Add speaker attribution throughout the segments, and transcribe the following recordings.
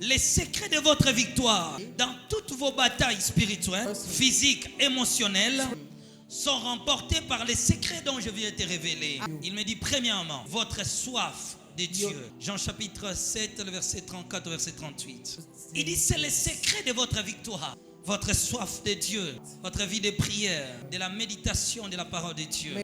Speaker 1: Les secrets de votre victoire dans toutes vos batailles spirituelles, physiques, émotionnelles sont remportés par les secrets dont je viens te révéler. Il me dit premièrement, votre soif de Dieu. Jean chapitre 7, le verset 34 au verset 38. Il dit c'est les secrets de votre victoire. Votre soif de Dieu, votre vie de prière, de la méditation de la parole de Dieu,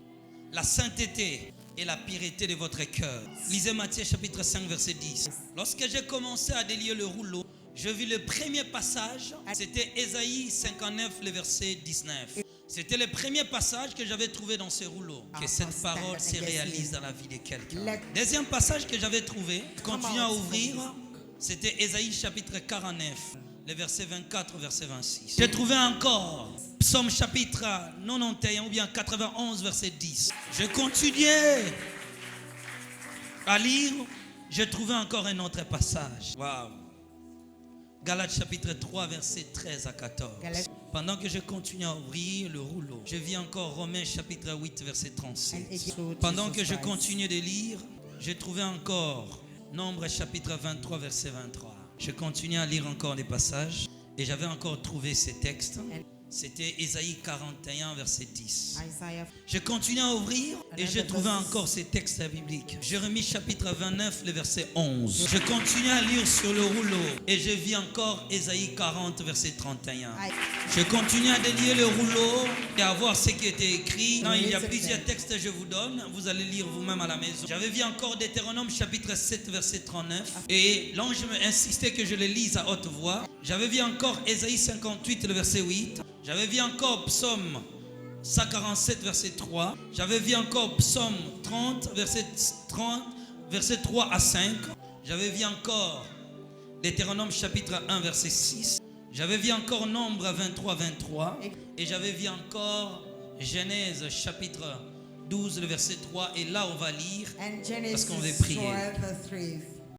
Speaker 1: la sainteté et la pureté de votre cœur. Lisez Matthieu chapitre 5 verset 10. Lorsque j'ai commencé à délier le rouleau, je vis le premier passage, c'était Ésaïe 59 le verset 19. C'était le premier passage que j'avais trouvé dans ce rouleau. Que cette parole se réalise dans la vie de quelqu'un. Deuxième passage que j'avais trouvé, continuons à ouvrir, c'était Ésaïe chapitre 49. Le verset 24 au verset 26. J'ai trouvé encore Psaume chapitre 91 ou bien 91 verset 10. Je continuais à lire. J'ai trouvé encore un autre passage. Waouh. Galates chapitre 3 verset 13 à 14. Pendant que je continue à ouvrir le rouleau, je vis encore Romains chapitre 8 verset 37. Pendant que je continue de lire, j'ai trouvé encore Nombre chapitre 23 verset 23. Je continue à lire encore les passages et j'avais encore trouvé ces textes. C'était Ésaïe 41 verset 10. Je continue à ouvrir et j'ai trouvé encore ces textes bibliques. Jérémie chapitre 29 le verset 11. Je continue à lire sur le rouleau et je vis encore Ésaïe 40 verset 31. Je continue à délier le rouleau et à voir ce qui était écrit. Non, il y a plusieurs textes que je vous donne. Vous allez lire vous-même à la maison. J'avais vu encore Deutéronome chapitre 7 verset 39 et l'ange m'insistait que je le lise à haute voix. J'avais vu encore Ésaïe 58 le verset 8. J'avais vu encore Psaume 147 verset 3. J'avais vu encore Psaume 30 verset 3 à 5. J'avais vu encore Deutéronome chapitre 1 verset 6. J'avais vu encore Nombre 23. Et j'avais vu encore Genèse chapitre 12 le verset 3. Et là on va lire parce qu'on va prier.